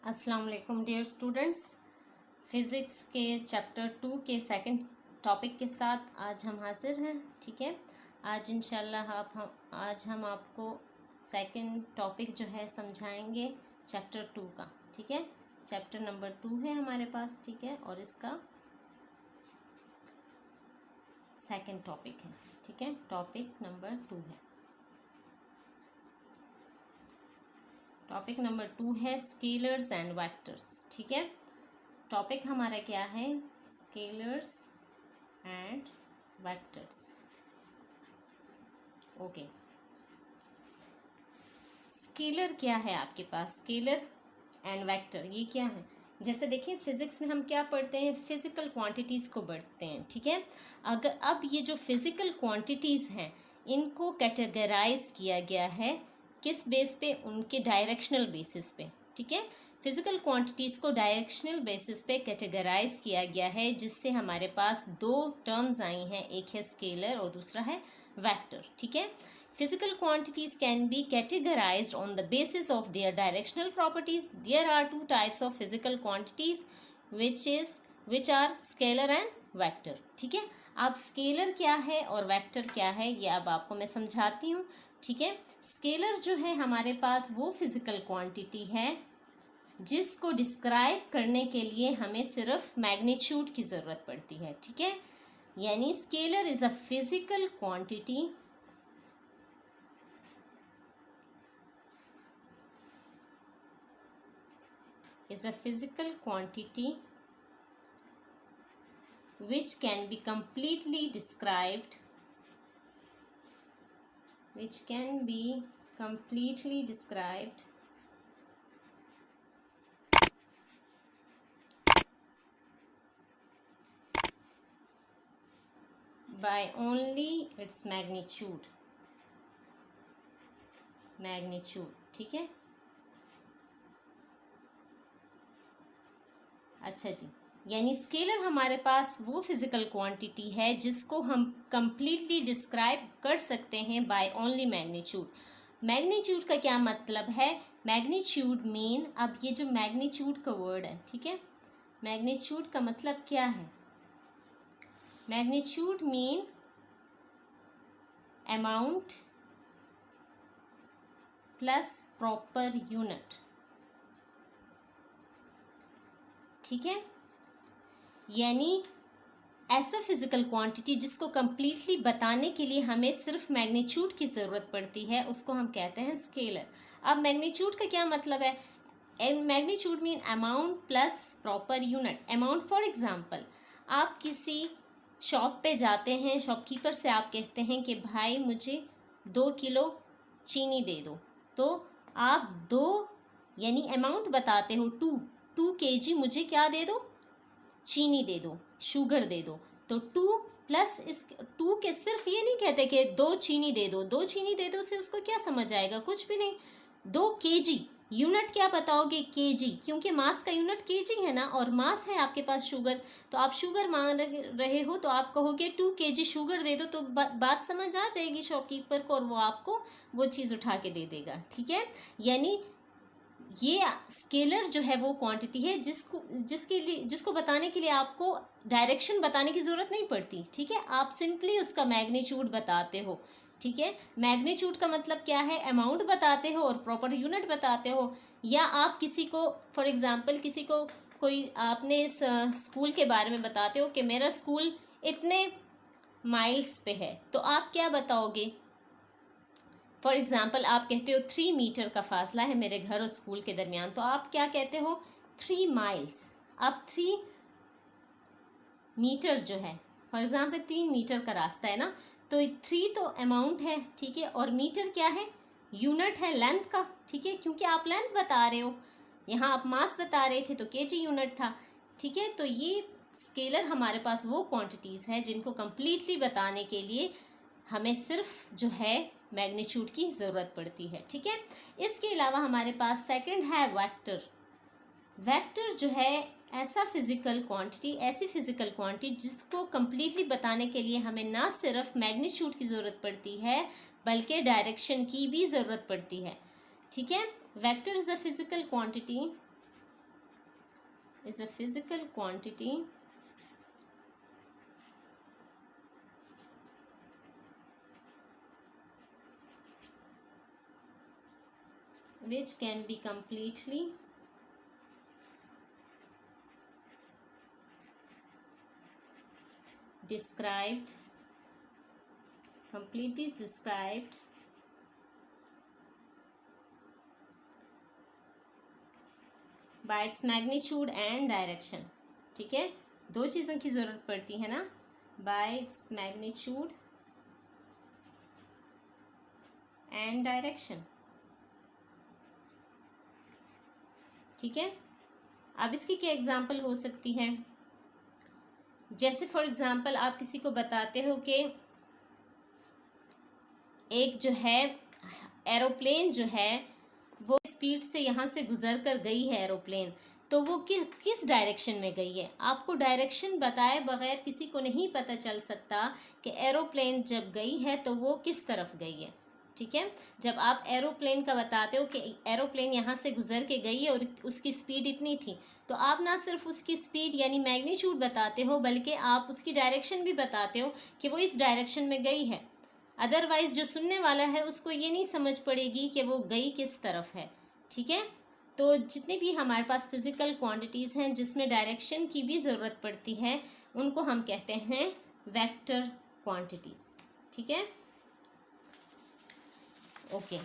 अस्सलाम वालेकुम dear students. Physics के चैप्टर 2 के सेकंड टॉपिक के साथ आज हम हाजिर हैं। ठीक है, आज इंशाल्लाह आज हम आपको सेकंड टॉपिक जो है समझाएंगे चैप्टर 2 का। ठीक है, चैप्टर नंबर 2 है हमारे पास। ठीक है, और इसका सेकंड टॉपिक है। ठीक है, टॉपिक नंबर 2 है। टॉपिक नंबर 2 है स्केलर्स एंड वेक्टर्स। ठीक है, टॉपिक हमारा क्या है? Scalars and vectors. Okay, scalar क्या है आपके पास? स्केलर एंड वेक्टर ये क्या है? जैसे देखिए फिजिक्स में हम क्या पढ़ते हैं? फिजिकल क्वांटिटीज़ को पढ़ते हैं। ठीक है, अगर अब ये जो फिजिकल क्वांटिटीज़ हैं इनको कैटेगराइज किया गया है किस बेस पे? उनके डायरेक्शनल बेसिस पे। ठीक है, फिजिकल क्वांटिटीज़ को डायरेक्शनल बेसिस पे कैटेगराइज किया गया है, जिससे हमारे पास दो टर्म्स आई हैं, एक है स्केलर और दूसरा है वेक्टर। ठीक है, physical quantities can be categorized on the basis of their directional properties. There are two types of physical quantities which are scalar and vector. ठीक है, अब स्केलर क्या है और वेक्टर क्या है ये अब आपको मैं समझाती हूँ। ठीक है, स्केलर जो है हमारे पास वो फिजिकल क्वांटिटी है जिसको डिस्क्राइब करने के लिए हमें सिर्फ मैग्नीट्यूड की ज़रूरत पड़ती है। ठीक है, यानी scalar is a physical quantity is a physical quantity which can be completely described by only its magnitude। ठीक है, अच्छा जी, यानी स्केलर हमारे पास वो फिजिकल क्वांटिटी है जिसको हम कंप्लीटली डिस्क्राइब कर सकते हैं बाय ओनली मैग्नीट्यूड। मैग्नीट्यूड का क्या मतलब है? मैग्नीट्यूड मीन, अब ये जो मैग्नीट्यूड का वर्ड है, ठीक है, मैग्नीट्यूड का मतलब क्या है? Magnitude mean amount plus proper unit. ठीक है, यानी ऐसा फिजिकल क्वांटिटी जिसको कंप्लीटली बताने के लिए हमें सिर्फ मैग्नीट्यूड की ज़रूरत पड़ती है, उसको हम कहते हैं स्केलर। अब मैग्नीट्यूड का क्या मतलब है? Magnitude mean amount plus proper unit. Amount, for example, आप किसी शॉप पे जाते हैं, शॉपकीपर से आप कहते हैं कि भाई मुझे 2 किलो चीनी दे दो, तो आप 2 यानी अमाउंट बताते हो, 2 kg मुझे क्या दे दो? चीनी दे दो, शुगर दे दो। तो 2 प्लस इस 2 के सिर्फ ये नहीं कहते कि 2 चीनी दे दो। 2 चीनी दे दो से उसको क्या समझ आएगा? कुछ भी नहीं। 2 kg, यूनिट क्या बताओगे? kg, क्योंकि मास का यूनिट kg है ना, और मास है आपके पास शुगर, तो आप शुगर मांग रहे हो तो आप कहोगे 2 kg शुगर दे दो, तो बात समझ आ जाएगी शॉपकीपर को और वो आपको वो चीज़ उठा के दे देगा। ठीक है, यानी ये स्केलर जो है वो क्वांटिटी है जिसको बताने के लिए आपको डायरेक्शन बताने की ज़रूरत नहीं पड़ती। ठीक है, आप सिंपली उसका मैग्नीट्यूड बताते हो। ठीक है, मैग्नीट्यूड का मतलब क्या है? अमाउंट बताते हो और प्रॉपर यूनिट बताते हो। या आप किसी को, फॉर एग्जांपल, किसी को कोई आपने स्कूल के बारे में बताते हो कि मेरा स्कूल इतने माइल्स पे है, तो आप क्या बताओगे? फॉर एग्ज़ाम्पल, आप कहते हो 3 मीटर का फासला है मेरे घर और स्कूल के दरमियान, तो आप क्या कहते हो? 3 माइल्स। अब 3 मीटर जो है, फॉर एग्ज़ाम्पल 3 मीटर का रास्ता है ना, तो 3 तो अमाउंट है, ठीक है, और मीटर क्या है? यूनिट है लेंथ का। ठीक है, क्योंकि आप लेंथ बता रहे हो, यहाँ आप मास बता रहे थे तो केजी यूनिट था। ठीक है, तो ये स्केलर हमारे पास वो क्वांटिटीज़ हैं जिनको कंप्लीटली बताने के लिए हमें सिर्फ जो है मैग्नीट्यूड की ज़रूरत पड़ती है। ठीक है, इसके अलावा हमारे पास सेकंड है वेक्टर। वेक्टर जो है ऐसी फिजिकल क्वांटिटी जिसको कंप्लीटली बताने के लिए हमें ना सिर्फ मैग्नीट्यूड की ज़रूरत पड़ती है बल्कि डायरेक्शन की भी ज़रूरत पड़ती है। ठीक है, vector is a physical quantity is a physical quantity which can be completely described by its magnitude and direction. ठीक है, दो चीज़ों की ज़रूरत पड़ती है ना, by its magnitude and direction. ठीक है, अब इसकी क्या एग्जाम्पल हो सकती है? जैसे फॉर एग्जाम्पल आप किसी को बताते हो कि एक जो है एरोप्लेन जो है वो स्पीड से यहाँ से गुजर कर गई है एरोप्लेन, तो वो किस डायरेक्शन में गई है? आपको डायरेक्शन बताए बगैर किसी को नहीं पता चल सकता कि एरोप्लेन जब गई है तो वो किस तरफ गई है। ठीक है, जब आप एरोप्लेन का बताते हो कि एरोप्लेन यहाँ से गुजर के गई है और उसकी स्पीड इतनी थी, तो आप ना सिर्फ उसकी स्पीड यानी मैग्नीट्यूड बताते हो, बल्कि आप उसकी डायरेक्शन भी बताते हो कि वो इस डायरेक्शन में गई है। अदरवाइज़ जो सुनने वाला है उसको ये नहीं समझ पड़ेगी कि वो गई किस तरफ है। ठीक है, तो जितनी भी हमारे पास फिज़िकल क्वांटिटीज़ हैं जिसमें डायरेक्शन की भी ज़रूरत पड़ती है, उनको हम कहते हैं वेक्टर क्वांटिटीज़। ठीक है, ओके।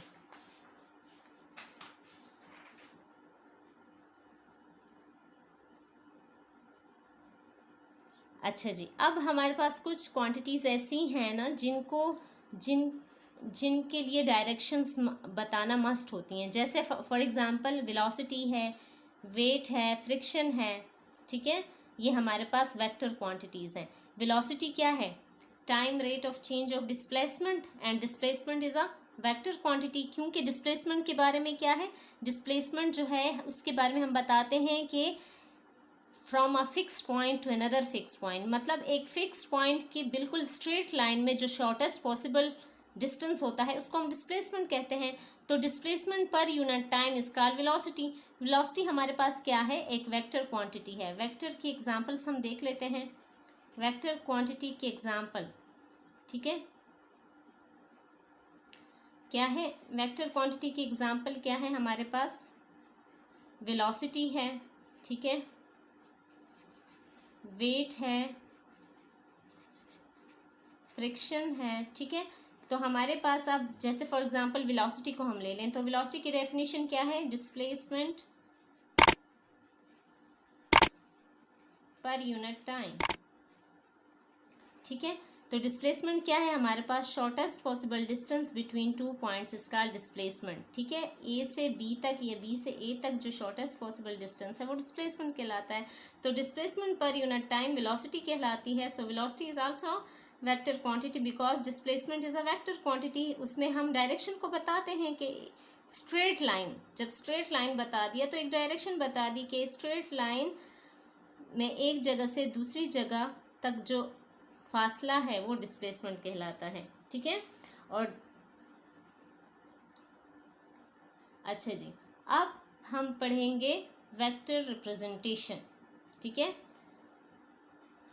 अच्छा जी, अब हमारे पास कुछ क्वांटिटीज़ ऐसी हैं ना जिनके लिए डायरेक्शंस बताना मस्ट होती हैं। जैसे फॉर एग्जांपल वेलोसिटी है, वेट है, फ्रिक्शन है। ठीक है, ये हमारे पास वेक्टर क्वांटिटीज़ हैं। वेलोसिटी क्या है? Time rate of change of displacement, and displacement is a vector quantity. क्योंकि डिस्प्लेसमेंट के बारे में क्या है, डिस्प्लेसमेंट जो है उसके बारे में हम बताते हैं कि from a fixed point two another fixed point, मतलब एक फिक्स्ड पॉइंट की बिल्कुल स्ट्रेट लाइन में जो शॉर्टेस्ट पॉसिबल डिस्टेंस होता है उसको हम डिस्प्लेसमेंट कहते हैं। तो displacement per unit time is called velocity. Velocity हमारे पास क्या है? एक वेक्टर क्वांटिटी है। वेक्टर की एग्जांपल्स हम देख लेते हैं, वेक्टर क्वांटिटी की एग्जांपल। ठीक है, क्या है वेक्टर क्वांटिटी की एग्जांपल? क्या है हमारे पास? वेलोसिटी है, ठीक है, वेट है, फ्रिक्शन है। ठीक है, तो हमारे पास अब जैसे फॉर एग्जांपल वेलोसिटी को हम ले लें, तो वेलोसिटी की डेफिनेशन क्या है? Displacement per unit time. ठीक है, तो डिस्प्लेसमेंट क्या है हमारे पास? Shortest possible distance between two points is called displacement. ठीक है, ए से बी तक या बी से ए तक जो शॉर्टेस्ट पॉसिबल डिस्टेंस है वो डिस्प्लेसमेंट कहलाता है। तो displacement per unit time velocity कहलाती है। So velocity is also vector quantity because displacement is a vector quantity. उसमें हम डायरेक्शन को बताते हैं कि स्ट्रेट लाइन, जब स्ट्रेट लाइन बता दिया तो एक डायरेक्शन बता दी कि स्ट्रेट लाइन में एक जगह से दूसरी जगह तक जो फासला है वो डिस्प्लेसमेंट कहलाता है। ठीक है, और अच्छा जी, अब हम पढ़ेंगे वेक्टर रिप्रेजेंटेशन। ठीक है,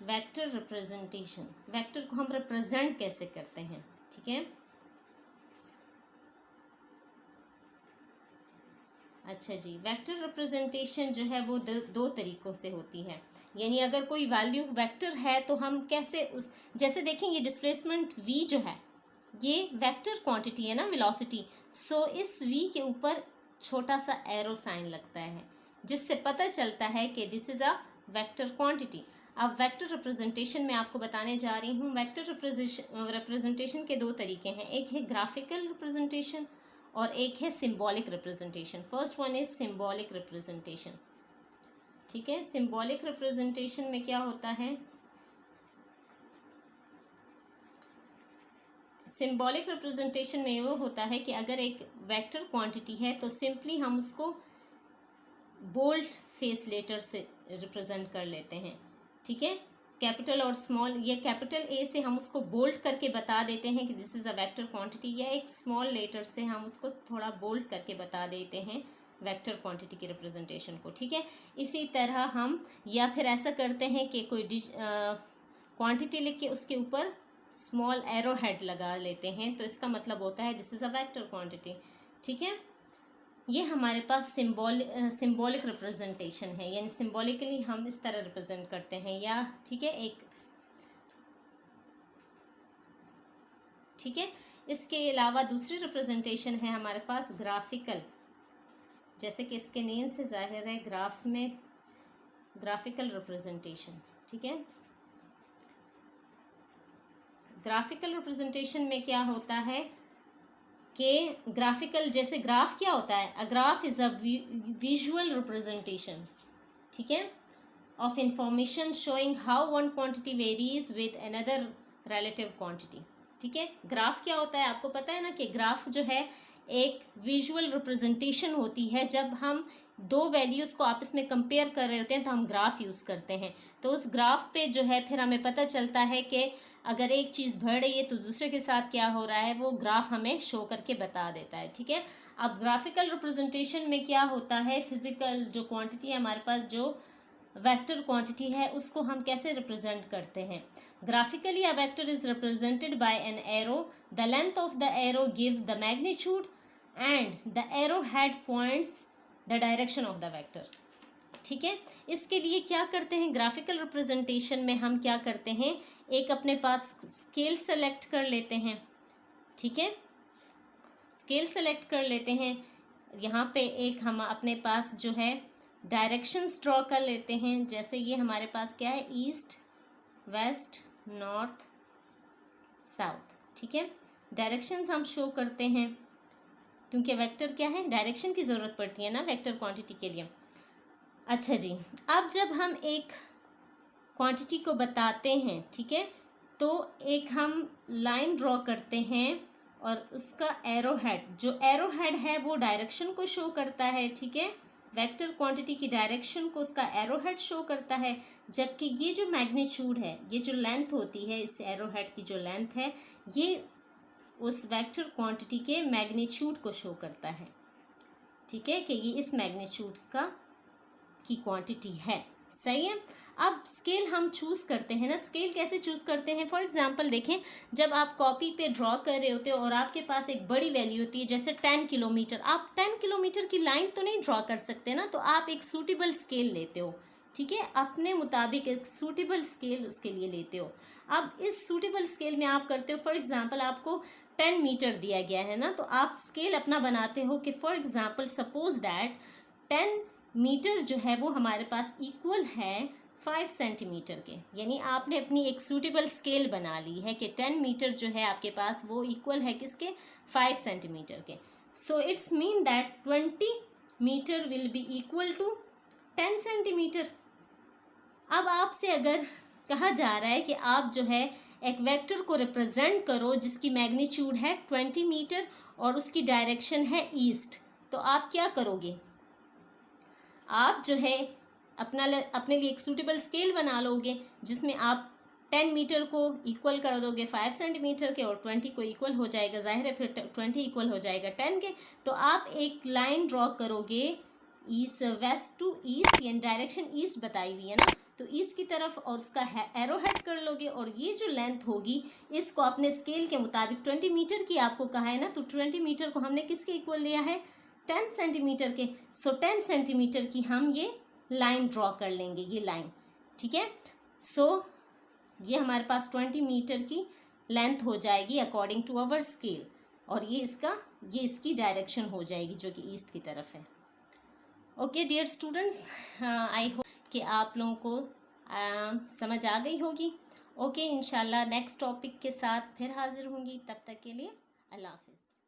वेक्टर रिप्रेजेंटेशन, वेक्टर को हम रिप्रेजेंट कैसे करते हैं। ठीक है, अच्छा जी, वेक्टर रिप्रेजेंटेशन जो है वो दो तरीक़ों से होती है। यानी अगर कोई वैल्यू वेक्टर है तो हम कैसे उस, जैसे देखें ये डिस्प्लेसमेंट v जो है ये वेक्टर क्वांटिटी है ना, वेलोसिटी। सो इस v के ऊपर छोटा सा एरो साइन लगता है जिससे पता चलता है कि this is a vector quantity. अब वेक्टर रिप्रेजेंटेशन में आपको बताने जा रही हूँ। वेक्टर रिप्रेजेंटेशन के दो तरीके हैं, एक है ग्राफिकल रिप्रेजेंटेशन और एक है symbolic representation. First one is symbolic representation. ठीक है, सिंबॉलिक रिप्रेजेंटेशन में क्या होता है? सिंबॉलिक रिप्रेजेंटेशन में वो होता है कि अगर एक वेक्टर क्वांटिटी है तो सिंपली हम उसको बोल्ड फेस लेटर से रिप्रेजेंट कर लेते हैं। ठीक है, कैपिटल और स्मॉल, या कैपिटल ए से हम उसको बोल्ड करके बता देते हैं कि this is a vector quantity, या एक स्मॉल लेटर से हम उसको थोड़ा बोल्ड करके बता देते हैं वेक्टर क्वांटिटी की रिप्रेजेंटेशन को, ठीक है। इसी तरह हम या फिर ऐसा करते हैं कि कोई क्वांटिटी लिख के उसके ऊपर स्मॉल एरो हेड लगा लेते हैं, तो इसका मतलब होता है this is a vector quantity, ठीक है। ये हमारे पास सिंबॉलिक रिप्रेजेंटेशन है, यानी सिंबॉलिकली हम इस तरह रिप्रेजेंट करते हैं, या ठीक है एक, ठीक है। इसके अलावा दूसरी रिप्रेजेंटेशन है हमारे पास ग्राफिकल, जैसे कि इसके नेम से जाहिर है ग्राफ में ग्राफिकल रिप्रेजेंटेशन, ठीक है। ग्राफिकल रिप्रेजेंटेशन में क्या होता है कि ग्राफिकल, जैसे ग्राफ क्या होता है, a graph is a visual representation, ठीक है, of information showing how one quantity varies with another relative quantity, ठीक है। ग्राफ क्या होता है, आपको पता है ना कि ग्राफ जो है एक विजुअल रिप्रेजेंटेशन होती है। जब हम दो वैल्यूज़ को आपस में कंपेयर कर रहे होते हैं तो हम ग्राफ यूज़ करते हैं, तो उस ग्राफ पे जो है फिर हमें पता चलता है कि अगर एक चीज़ बढ़ रही है तो दूसरे के साथ क्या हो रहा है, वो ग्राफ हमें शो करके बता देता है, ठीक है। अब ग्राफिकल रिप्रेजेंटेशन में क्या होता है, फिजिकल जो क्वांटिटी है हमारे पास, जो वेक्टर क्वांटिटी है, उसको हम कैसे रिप्रेजेंट करते हैं। Graphically a vector is represented by an arrow, the length of the arrow gives the magnitude and the arrow head points the direction of the vector, ठीक है। इसके लिए क्या करते हैं, ग्राफिकल रिप्रेजेंटेशन में हम क्या करते हैं, एक अपने पास स्केल सेलेक्ट कर लेते हैं, ठीक है, स्केल सेलेक्ट कर लेते हैं। यहाँ पे एक हम अपने पास जो है डायरेक्शंस ड्रॉ कर लेते हैं, जैसे ये हमारे पास क्या है, ईस्ट वेस्ट नॉर्थ साउथ, ठीक है। डायरेक्शंस हम शो करते हैं क्योंकि वेक्टर क्या है, डायरेक्शन की ज़रूरत पड़ती है ना वेक्टर क्वांटिटी के लिए। अच्छा जी, अब जब हम एक क्वांटिटी को बताते हैं, ठीक है, तो एक हम लाइन ड्रॉ करते हैं और उसका एरो हेड, जो एरो हेड है वो डायरेक्शन को शो करता है, ठीक है। वेक्टर क्वांटिटी की डायरेक्शन को उसका एरो हेड शो करता है, जबकि ये जो मैग्नीट्यूड है, ये जो लेंथ होती है, इस एरो हेड की जो लेंथ है, ये उस वेक्टर क्वांटिटी के मैग्नीट्यूड को शो करता है, ठीक है, कि ये इस मैग्नीट्यूड की क्वांटिटी है, सही है। अब स्केल हम चूज़ करते हैं ना, स्केल कैसे चूज़ करते हैं, फॉर एग्जांपल देखें, जब आप कॉपी पे ड्रॉ कर रहे होते हो और आपके पास एक बड़ी वैल्यू होती है जैसे 10 किलोमीटर, आप 10 किलोमीटर की लाइन तो नहीं ड्रॉ कर सकते ना, तो आप एक सूटेबल स्केल लेते हो, ठीक है, अपने मुताबिक एक सूटेबल स्केल उसके लिए लेते हो। अब इस सूटेबल स्केल में आप करते हो, फॉर एग्जांपल आपको 10 मीटर दिया गया है ना, तो आप स्केल अपना बनाते हो कि for example suppose that 10 metre जो है वो हमारे पास इक्वल है 5 सेंटीमीटर के, यानी आपने अपनी एक सूटेबल स्केल बना ली है कि 10 मीटर जो है आपके पास वो इक्वल है किसके, 5 सेंटीमीटर के। So it's mean that 20 metre will be equal to 10 centimetre. अब आपसे अगर कहा जा रहा है कि आप जो है एक वेक्टर को रिप्रेजेंट करो जिसकी मैग्नीट्यूड है 20 मीटर और उसकी डायरेक्शन है ईस्ट, तो आप क्या करोगे, आप जो है अपने लिए एक सूटेबल स्केल बना लोगे जिसमें आप 10 मीटर को इक्वल कर दोगे 5 सेंटीमीटर के और 20 को इक्वल हो जाएगा, जाहिर है फिर 20 इक्वल हो जाएगा 10 के। तो आप एक लाइन ड्रॉ करोगे ईस्ट वेस्ट टू ईस्ट, यानी डायरेक्शन ईस्ट बताई हुई है ना, तो ईस्ट की तरफ, और उसका एरो हेड कर लोगे और ये जो लेंथ होगी इसको अपने स्केल के मुताबिक 20 मीटर की आपको कहा है ना, तो 20 मीटर को हमने किसके इक्वल लिया है, 10 सेंटीमीटर के। सो 10 सेंटीमीटर की हम ये लाइन ड्रॉ कर लेंगे, ये लाइन, ठीक है। सो ये हमारे पास 20 मीटर की लेंथ हो जाएगी अकॉर्डिंग टू आवर स्केल, और ये इसकी डायरेक्शन हो जाएगी जो कि ईस्ट की तरफ है। Okay dear students, I hope कि आप लोगों को समझ आ गई होगी। ओके, इंशाल्लाह नेक्स्ट टॉपिक के साथ फिर हाजिर होंगी, तब तक के लिए अल्लाह हाफिज़।